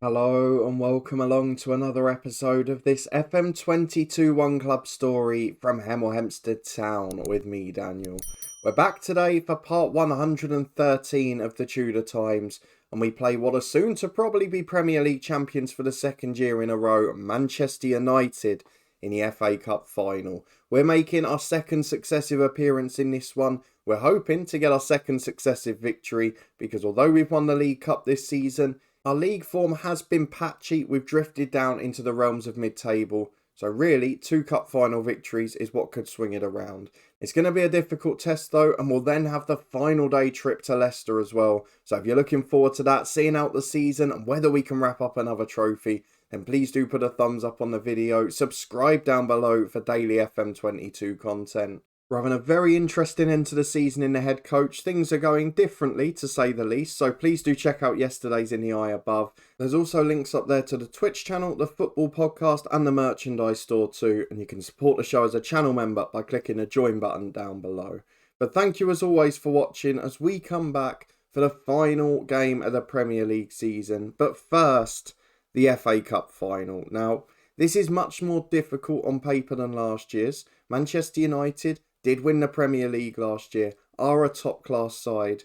Hello and welcome along to another episode of this FM22 One Club story from Hemel Hempstead Town with me, Daniel. We're back today for part 113 of the Tudor Times, and we play what are soon to probably be Premier League champions for the second year in a row, Manchester United, in the FA Cup final. We're making our second successive appearance in this one. We're hoping to get our second successive victory because although we've won the League Cup this season, our league form has been patchy. We've drifted down into the realms of mid-table. So really, 2 cup final victories is what could swing it around. It's going to be a difficult test though, and we'll then have the final day trip to Leicester as well. So if you're looking forward to that, seeing out the season and whether we can wrap up another trophy, then please do put a thumbs up on the video. Subscribe down below for daily FM22 content. We're having a very interesting end to the season in the head coach. Things are going differently, to say the least, so please do check out yesterday's in the eye above. There's also links up there to the Twitch channel, the football podcast, and the merchandise store too, and you can support the show as a channel member by clicking the join button down below. But thank you as always for watching as we come back for the final game of the Premier League season. But first, the FA Cup final. Now, this is much more difficult on paper than last year's. Manchester United did win the Premier League last year, are a top-class side,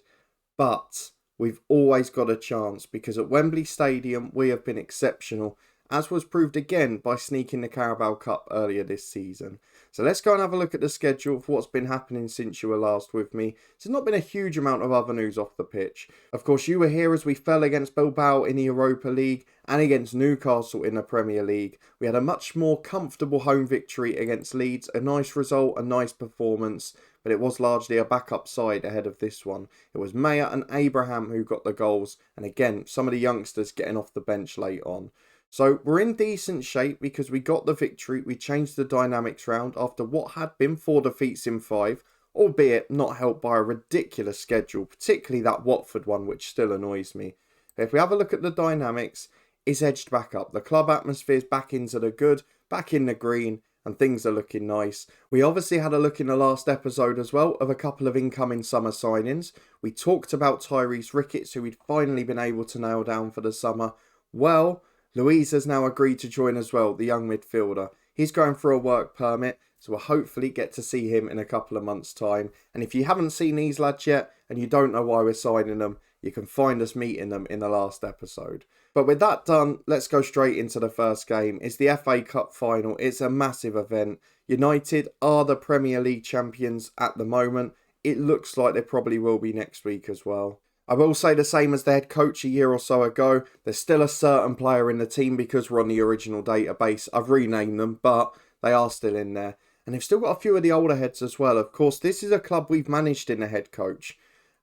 but we've always got a chance because at Wembley Stadium we have been exceptional, as was proved again by sneaking the Carabao Cup earlier this season. So let's go and have a look at the schedule of what's been happening since you were last with me. There's not been a huge amount of other news off the pitch. Of course, you were here as we fell against Bilbao in the Europa League and against Newcastle in the Premier League. We had a much more comfortable home victory against Leeds, a nice result, a nice performance, but it was largely a backup side ahead of this one. It was Mayer and Abraham who got the goals, and again, some of the youngsters getting off the bench late on. So we're in decent shape because we got the victory, we changed the dynamics round after what had been 4 defeats in 5, albeit not helped by a ridiculous schedule, particularly that Watford one, which still annoys me. If we have a look at the dynamics, it's edged back up. The club atmosphere's back into the good, back in the green, and things are looking nice. We obviously had a look in the last episode as well of a couple of incoming summer signings. We talked about Tyrese Ricketts, who we'd finally been able to nail down for the summer. Well, Luiz has now agreed to join as well, the young midfielder. He's going for a work permit, so we'll hopefully get to see him in a couple of months' time. And if you haven't seen these lads yet, and you don't know why we're signing them, you can find us meeting them in the last episode. But with that done, let's go straight into the first game. It's the FA Cup final. It's a massive event. United are the Premier League champions at the moment. It looks like they probably will be next week as well. I will say the same as the head coach a year or so ago. There's still a certain player in the team because we're on the original database. I've renamed them, but they are still in there. And they've still got a few of the older heads as well. Of course, this is a club we've managed in the head coach.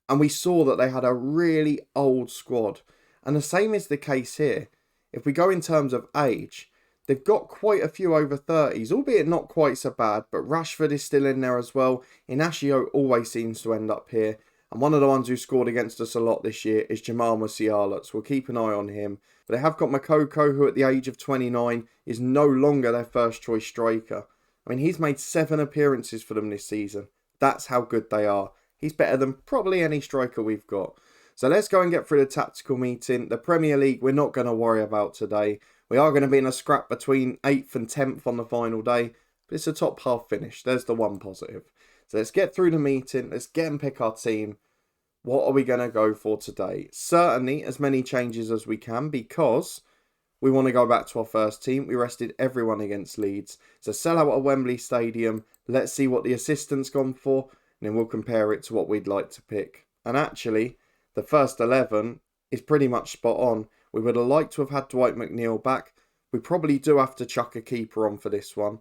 And we saw that they had a really old squad. And the same is the case here. If we go in terms of age, they've got quite a few over 30s, albeit not quite so bad. But Rashford is still in there as well. Inacio always seems to end up here. And one of the ones who scored against us a lot this year is Jamal Musiala, so we'll keep an eye on him. But they have got Makoko, who at the age of 29 is no longer their first choice striker. I mean, he's made 7 appearances for them this season. That's how good they are. He's better than probably any striker we've got. So let's go and get through the tactical meeting. The Premier League we're not going to worry about today. We are going to be in a scrap between 8th and 10th on the final day. But it's a top half finish. There's the one positive. So let's get through the meeting. Let's get and pick our team. What are we going to go for today? Certainly as many changes as we can because we want to go back to our first team. We rested everyone against Leeds. So sell out at Wembley Stadium. Let's see what the assistant's gone for. And then we'll compare it to what we'd like to pick. And actually, the first 11 is pretty much spot on. We would have liked to have had Dwight McNeil back. We probably do have to chuck a keeper on for this one.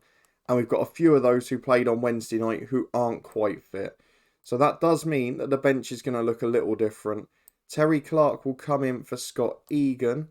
And we've got a few of those who played on Wednesday night who aren't quite fit. So that does mean that the bench is going to look a little different. Terry Clark will come in for Scott Egan.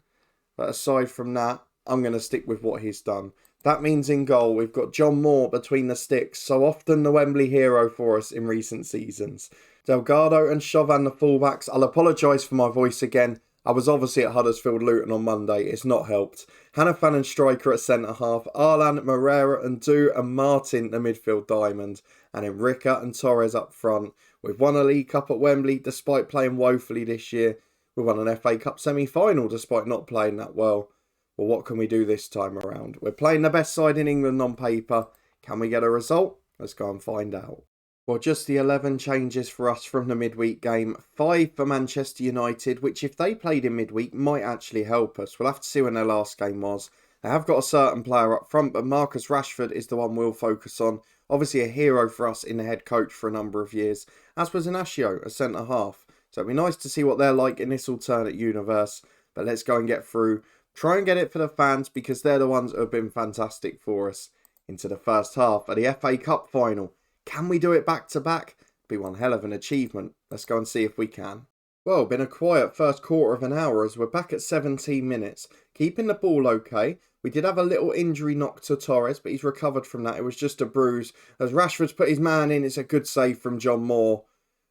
But aside from that, I'm going to stick with what he's done. That means in goal, we've got John Moore between the sticks. So often the Wembley hero for us in recent seasons. Delgado and Chauvin the fullbacks. I'll apologise for my voice again. I was obviously at Huddersfield Luton on Monday. It's not helped. Hannafan and Striker at centre-half. Arlan, Moreira and Du and Martin the midfield diamond. And Enrica and Torres up front. We've won a League Cup at Wembley despite playing woefully this year. We won an FA Cup semi-final despite not playing that well. Well, what can we do this time around? We're playing the best side in England on paper. Can we get a result? Let's go and find out. Well, just the 11 changes for us from the midweek game. 5 for Manchester United, which if they played in midweek might actually help us. We'll have to see when their last game was. They have got a certain player up front, but Marcus Rashford is the one we'll focus on. Obviously a hero for us in the head coach for a number of years, as was Inacio, a centre-half. So it'd be nice to see what they're like in this alternate universe. But let's go and get through. Try and get it for the fans because they're the ones who have been fantastic for us. Into the first half of the FA Cup final. Can we do it back to back? Be one hell of an achievement. Let's go and see if we can. Well, been a quiet first quarter of an hour as we're back at 17 minutes. Keeping the ball okay. We did have a little injury knock to Torres, but he's recovered from that. It was just a bruise. As Rashford's put his man in, it's a good save from John Moore.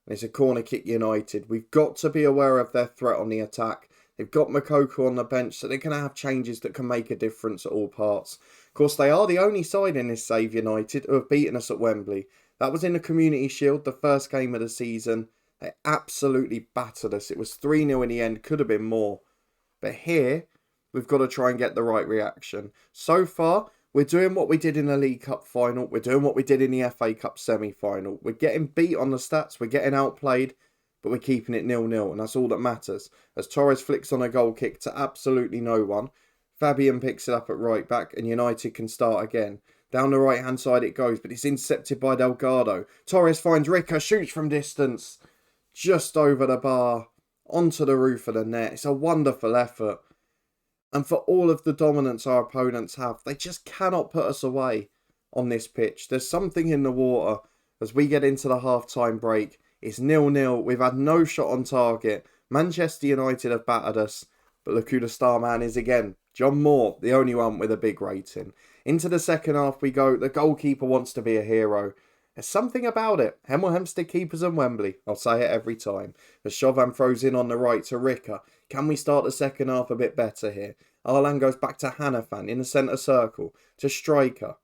And it's a corner kick United. We've got to be aware of their threat on the attack. They've got Moukoko on the bench, so they're going to have changes that can make a difference at all parts. Of course, they are the only side in this Save United who have beaten us at Wembley. That was in the Community Shield, the first game of the season. They absolutely battered us. It was 3-0 in the end, could have been more. But here, we've got to try and get the right reaction. So far, we're doing what we did in the League Cup final. We're doing what we did in the FA Cup semi-final. We're getting beat on the stats. We're getting outplayed. But we're keeping it 0-0, and that's all that matters. As Torres flicks on a goal kick to absolutely no one. Fabian picks it up at right back, and United can start again. Down the right-hand side it goes, but it's intercepted by Delgado. Torres finds Ricker, shoots from distance. Just over the bar, onto the roof of the net. It's a wonderful effort. And for all of the dominance our opponents have, they just cannot put us away on this pitch. There's something in the water as we get into the half-time break. It's 0-0. We've had no shot on target. Manchester United have battered us. But look who the star man is again. John Moore, the only one with a big rating. Into the second half we go. The goalkeeper wants to be a hero. There's something about it. Hemel Hempstead keepers and Wembley. I'll say it every time. As Chauvin throws in on the right to Ricker. Can we start the second half a bit better here? Arlan goes back to Hanifan in the centre circle. To Striker.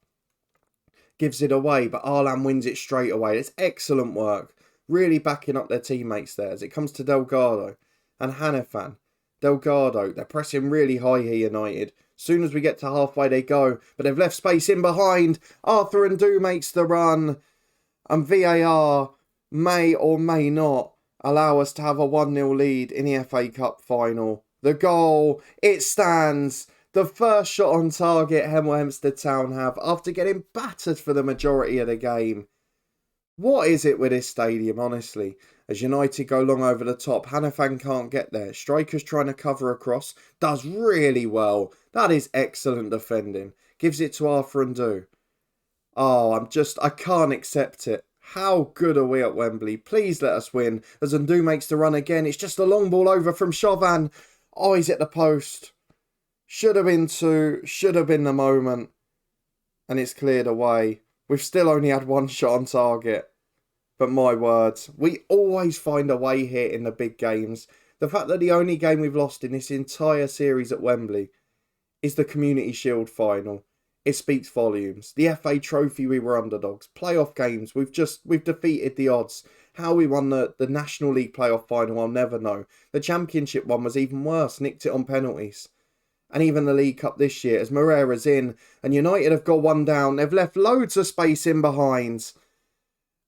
Gives it away, but Arlan wins it straight away. It's excellent work. Really backing up their teammates there as it comes to Delgado and Hanifan. Delgado, they're pressing really high here, United. Soon as we get to halfway, they go, but they've left space in behind. Arthur Ndu makes the run, and VAR may or may not allow us to have a 1-0 lead in the FA Cup final. The goal, it stands. The first shot on target Hemel Hempstead Town have after getting battered for the majority of the game. What is it with this stadium, honestly? As United go long over the top, Hanifan can't get there. Striker's trying to cover across. Does really well. That is excellent defending. Gives it to Arthur Ndu. Oh, I can't accept it. How good are we at Wembley? Please let us win. As Ndu makes the run again. It's just a long ball over from Chauvin. Oh, he's at the post. Should have been two. Should have been the moment. And it's cleared away. We've still only had one shot on target. But my words, we always find a way here in the big games. The fact that the only game we've lost in this entire series at Wembley is the Community Shield final. It speaks volumes. The FA Trophy, we were underdogs. Playoff games, we've defeated the odds. How we won the National League playoff final, I'll never know. The Championship one was even worse, nicked it on penalties. And even the League Cup this year, as Moreira's in, and United have got one down. They've left loads of space in behind.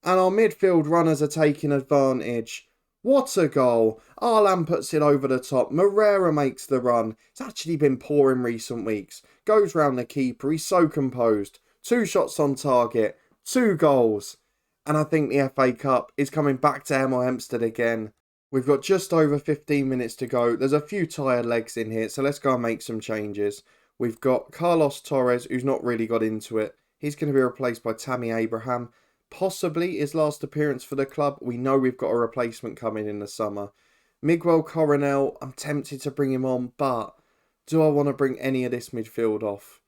And our midfield runners are taking advantage. What a goal. Arlan puts it over the top. Moreira makes the run. It's actually been poor in recent weeks. Goes round the keeper. He's so composed. 2 shots on target. 2 goals. And I think the FA Cup is coming back to Hemel Hempstead again. We've got just over 15 minutes to go. There's a few tired legs in here, so let's go and make some changes. We've got Carlos Torres, who's not really got into it. He's going to be replaced by Tammy Abraham. Possibly his last appearance for the club. We know we've got a replacement coming in the summer. Miguel Coronel, I'm tempted to bring him on, but do I want to bring any of this midfield off?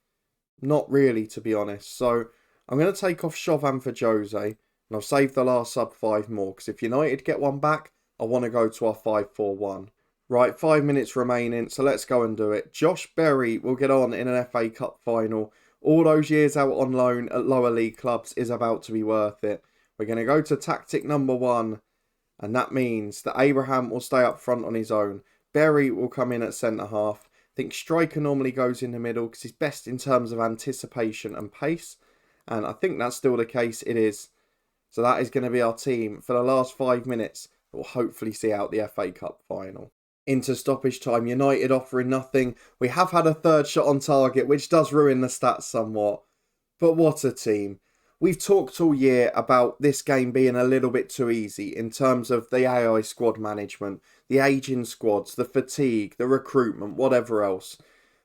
Not really, to be honest. So I'm going to take off Chauvin for Jose, and I'll save the last sub 5 more, because if United get one back, I want to go to our 5-4-1. Right, 5 minutes remaining, so let's go and do it. Josh Berry will get on in an FA Cup final. All those years out on loan at lower league clubs is about to be worth it. We're going to go to tactic number 1, and that means that Abraham will stay up front on his own. Berry will come in at centre-half. I think striker normally goes in the middle because he's best in terms of anticipation and pace. And I think that's still the case. It is. So that is going to be our team for the last 5 minutes. We'll hopefully see out the FA Cup final. Into stoppage time, United offering nothing. We have had a third shot on target, which does ruin the stats somewhat. But what a team. We've talked all year about this game being a little bit too easy in terms of the AI squad management, the ageing squads, the fatigue, the recruitment, whatever else.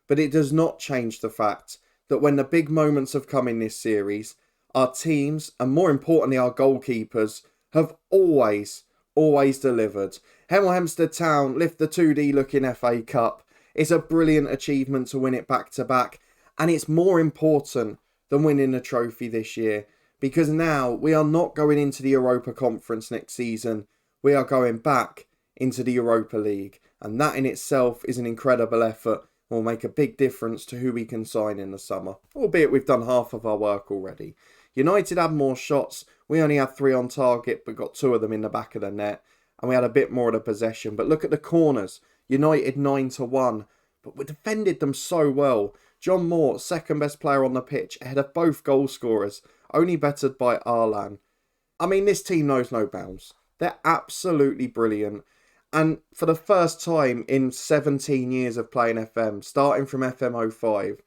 But it does not change the fact that when the big moments have come in this series, our teams, and more importantly our goalkeepers, have always delivered. Hemel Hempstead Town lift the 2D looking FA Cup. It's a brilliant achievement to win it back to back, and it's more important than winning the trophy this year, because now we are not going into the Europa Conference next season. We are going back into the Europa League, and that in itself is an incredible effort and will make a big difference to who we can sign in the summer, albeit we've done half of our work already. United had more shots. We only had 3 on target, but got 2 of them in the back of the net, and we had a bit more of the possession. But look at the corners. United 9-1, but we defended them so well. John Moore, second best player on the pitch, ahead of both goal scorers, only bettered by Arlan. I mean, this team knows no bounds. They're absolutely brilliant. And for the first time in 17 years of playing FM, starting from FM05,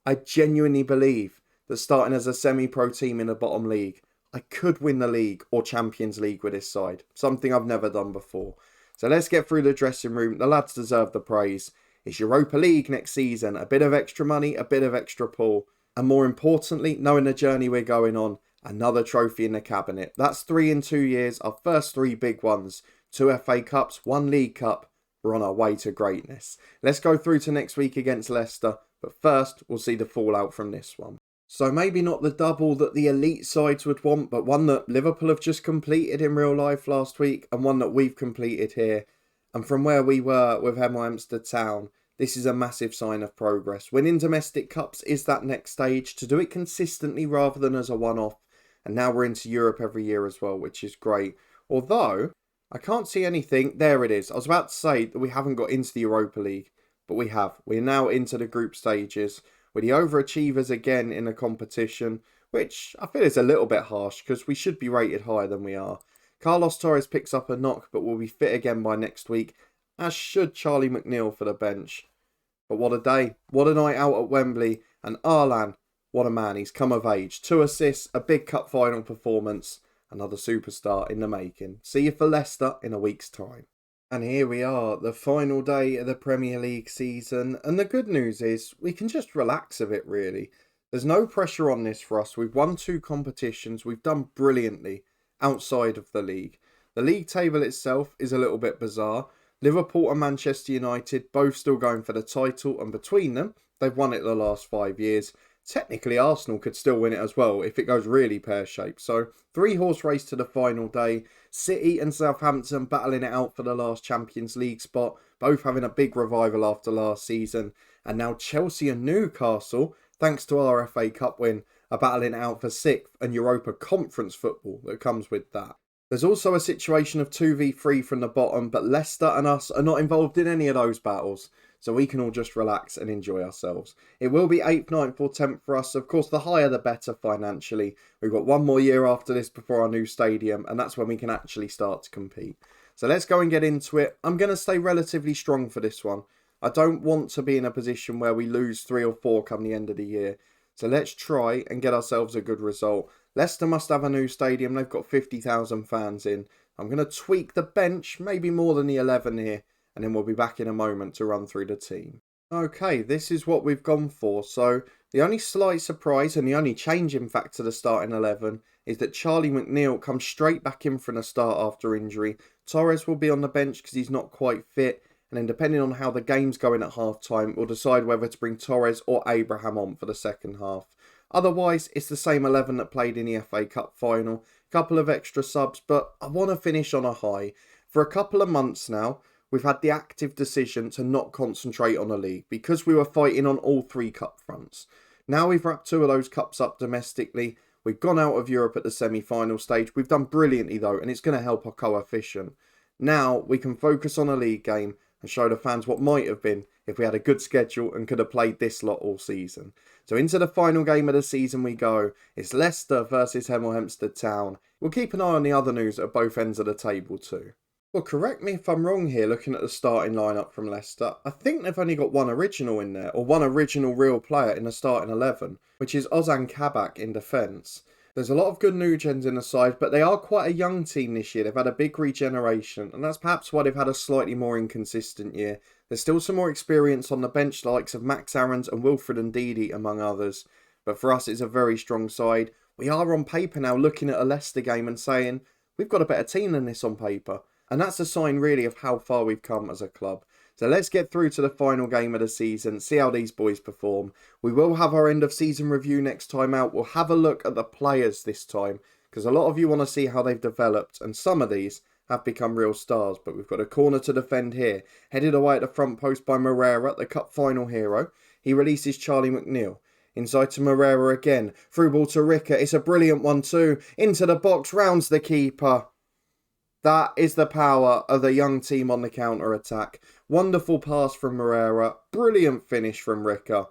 I genuinely believe that starting as a semi-pro team in the bottom league, I could win the league or Champions League with this side. Something I've never done before. So let's get through the dressing room. The lads deserve the praise. It's Europa League next season. A bit of extra money, a bit of extra pull. And more importantly, knowing the journey we're going on, another trophy in the cabinet. That's 3 in 2 years, our first 3 big ones. 2 FA Cups, 1 League Cup. We're on our way to greatness. Let's go through to next week against Leicester. But first, we'll see the fallout from this one. So maybe not the double that the elite sides would want, but one that Liverpool have just completed in real life last week and one that we've completed here. And from where we were with Hemel Hempstead Town, this is a massive sign of progress. Winning domestic cups is that next stage, to do it consistently rather than as a one-off. And now we're into Europe every year as well, which is great. Although, I can't see anything. There it is. I was about to say that we haven't got into the Europa League, but we have. We're now into the group stages. We're the overachievers again in the competition, which I feel is a little bit harsh because we should be rated higher than we are. Carlos Torres picks up a knock but will be fit again by next week, as should Charlie McNeil for the bench. But what a day, what a night out at Wembley, and Arlan, what a man, he's come of age. 2 assists, a big cup final performance, another superstar in the making. See you for Leicester in a week's time. And here we are, the final day of the Premier League season, and the good news is we can just relax a bit really. There's no pressure on this for us. We've won 2 competitions, we've done brilliantly outside of the league. The league table itself is a little bit bizarre. Liverpool and Manchester United both still going for the title, and between them, they've won it the last 5 years. Technically, Arsenal could still win it as well if it goes really pear-shaped. So, 3-horse race to the final day. City and Southampton battling it out for the last Champions League spot, both having a big revival after last season. And now Chelsea and Newcastle, thanks to our FA Cup win, are battling it out for 6th and Europa Conference football that comes with that. There's also a situation of 2v3 from the bottom, but Leicester and us are not involved in any of those battles. So we can all just relax and enjoy ourselves. It will be 8th, 9th or 10th for us. Of course, the higher the better financially. We've got 1 more year after this before our new stadium, and that's when we can actually start to compete. So let's go and get into it. I'm going to stay relatively strong for this one. I don't want to be in a position where we lose 3 or 4 come the end of the year. So let's try and get ourselves a good result. Leicester must have a new stadium. They've got 50,000 fans in. I'm going to tweak the bench, maybe more than the 11 here. And then we'll be back in a moment to run through the team. Okay, this is what we've gone for. So the only slight surprise and the only change in fact to the starting 11 is that Charlie McNeil comes straight back in from the start after injury. Torres will be on the bench because he's not quite fit. And then depending on how the game's going at half time, we'll decide whether to bring Torres or Abraham on for the second half. Otherwise, it's the same 11 that played in the FA Cup final. Couple of extra subs, but I want to finish on a high. For a couple of months now, we've had the active decision to not concentrate on the league because we were fighting on all 3 cup fronts. Now we've wrapped 2 of those cups up domestically. We've gone out of Europe at the semi-final stage. We've done brilliantly though, and it's going to help our coefficient. Now we can focus on a league game and show the fans what might have been if we had a good schedule and could have played this lot all season. So into the final game of the season we go. It's Leicester versus Hemel Hempstead Town. We'll keep an eye on the other news at both ends of the table too. Well, correct me if I'm wrong here looking at the starting lineup from Leicester. I think they've only got one original in there, or one original real player in the starting 11, which is Ozan Kabak in defence. There's a lot of good new gens in the side, but they are quite a young team this year. They've had a big regeneration, and that's perhaps why they've had a slightly more inconsistent year. There's still some more experience on the bench, the likes of Max Aarons and Wilfred Ndidi, among others. But for us, it's a very strong side. We are on paper now looking at a Leicester game and saying, we've got a better team than this on paper. And that's a sign really of how far we've come as a club. So let's get through to the final game of the season, see how these boys perform. We will have our end of season review next time out. We'll have a look at the players this time, because a lot of you want to see how they've developed, and some of these have become real stars. But we've got a corner to defend here, headed away at the front post by Moreira, the cup final hero. He releases Charlie McNeil. Inside to Moreira again, through ball to Ricker. It's a brilliant one too, into the box, rounds the keeper. That is the power of the young team on the counter-attack. Wonderful pass from Moreira. Brilliant finish from Ricker.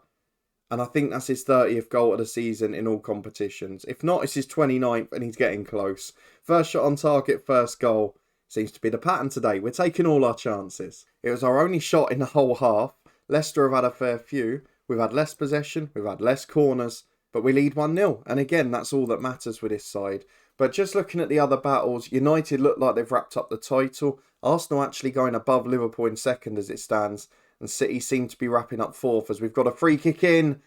And I think that's his 30th goal of the season in all competitions. If not, it's his 29th and he's getting close. First shot on target, first goal. Seems to be the pattern today. We're taking all our chances. It was our only shot in the whole half. Leicester have had a fair few. We've had less possession. We've had less corners. But we lead 1-0. And again, that's all that matters with this side. But just looking at the other battles, United look like they've wrapped up the title. Arsenal actually going above Liverpool in second as it stands. And City seem to be wrapping up fourth as we've got a free kick in.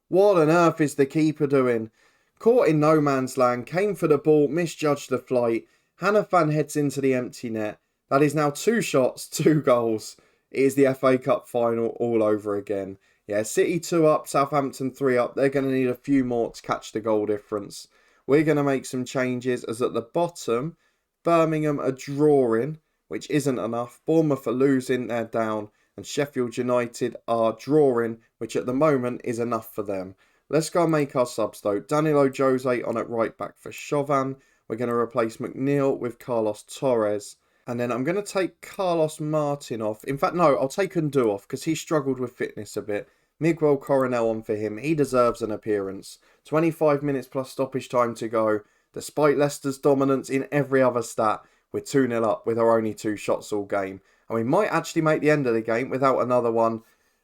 What on earth is the keeper doing? Caught in no man's land, came for the ball, misjudged the flight. Hanifan heads into the empty net. That is now 2 shots, 2 goals. It is the FA Cup final all over again. Yeah, City 2 up, Southampton 3 up. They're going to need a few more to catch the goal difference. We're going to make some changes as at the bottom, Birmingham are drawing, which isn't enough. Bournemouth are losing, they're down. And Sheffield United are drawing, which at the moment is enough for them. Let's go and make our subs though. Danilo Jose on at right back for Chauvin. We're going to replace McNeil with Carlos Torres. And then I'm going to take Carlos Martin off. In fact, no, I'll take Ndu off because he struggled with fitness a bit. Miguel Coronel on for him. He deserves an appearance. 25 minutes plus stoppage time to go. Despite Leicester's dominance in every other stat, we're 2-0 up with our only 2 shots all game. And we might actually make the end of the game without another one.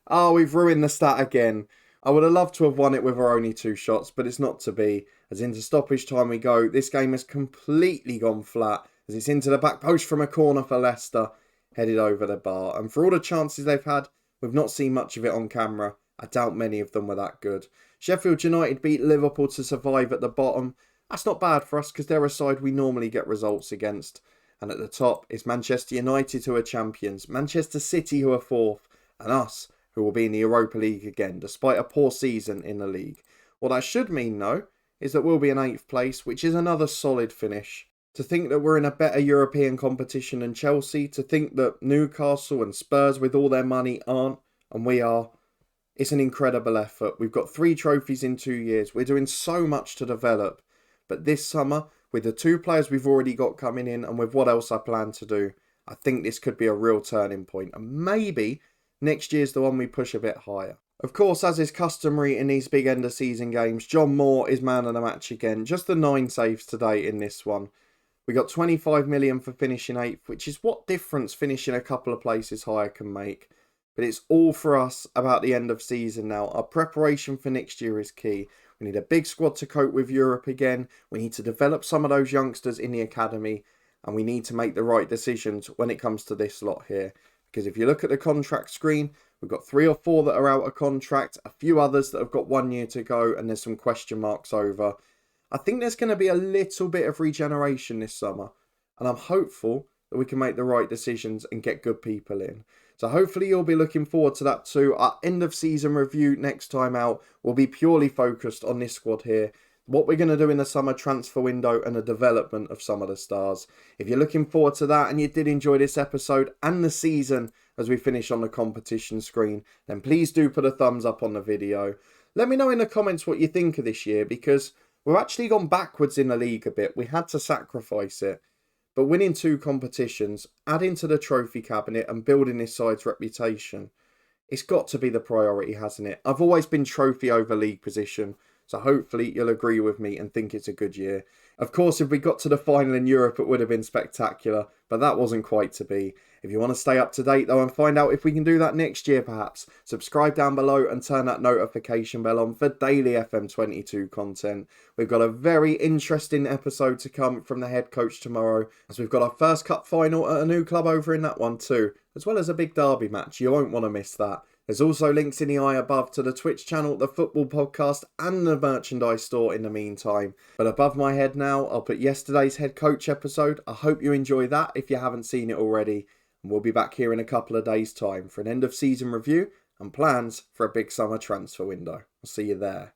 Oh, we've ruined the stat again. I would have loved to have won it with our only 2 shots, but it's not to be. As into stoppage time we go. This game has completely gone flat. As it's into the back post from a corner for Leicester. Headed over the bar. And for all the chances they've had, we've not seen much of it on camera. I doubt many of them were that good. Sheffield United beat Liverpool to survive at the bottom. That's not bad for us because they're a side we normally get results against. And at the top is Manchester United who are champions, Manchester City who are 4th, and us who will be in the Europa League again despite a poor season in the league. What that should mean though is that we'll be in 8th place, which is another solid finish. To think that we're in a better European competition than Chelsea, to think that Newcastle and Spurs with all their money aren't, and we are. It's an incredible effort. We've got 3 trophies in 2 years. We're doing so much to develop. But this summer, with the 2 players we've already got coming in and with what else I plan to do, I think this could be a real turning point. And maybe next year's the one we push a bit higher. Of course, as is customary in these big end of season games, John Moore is man of the match again. Just the 9 saves today in this one. We got 25 million for finishing 8th, which is what difference finishing a couple of places higher can make. But it's all for us about the end of season now. Our preparation for next year is key. We need a big squad to cope with Europe again. We need to develop some of those youngsters in the academy. And we need to make the right decisions when it comes to this lot here. Because if you look at the contract screen, we've got 3 or 4 that are out of contract. A few others that have got 1 year to go. And there's some question marks over. I think there's going to be a little bit of regeneration this summer. And I'm hopeful that we can make the right decisions and get good people in. So hopefully you'll be looking forward to that too. Our end of season review next time out will be purely focused on this squad here. What we're going to do in the summer transfer window and the development of some of the stars. If you're looking forward to that and you did enjoy this episode and the season as we finish on the competition screen, then please do put a thumbs up on the video. Let me know in the comments what you think of this year because we've actually gone backwards in the league a bit. We had to sacrifice it. but winning 2 competitions, adding to the trophy cabinet and building this side's reputation, it's got to be the priority, hasn't it? I've always been trophy over league position, so hopefully you'll agree with me and think it's a good year. Of course, if we got to the final in Europe, it would have been spectacular, but that wasn't quite to be. If you want to stay up to date though and find out if we can do that next year perhaps, subscribe down below and turn that notification bell on for daily FM22 content. We've got a very interesting episode to come from the head coach tomorrow, as we've got our first cup final at a new club over in that one too, as well as a big derby match. You won't want to miss that. There's also links in the eye above to the Twitch channel, the football podcast and the merchandise store in the meantime. But above my head now, I'll put yesterday's head coach episode. I hope you enjoy that if you haven't seen it already. And we'll be back here in a couple of days' time for an end of season review and plans for a big summer transfer window. I'll see you there.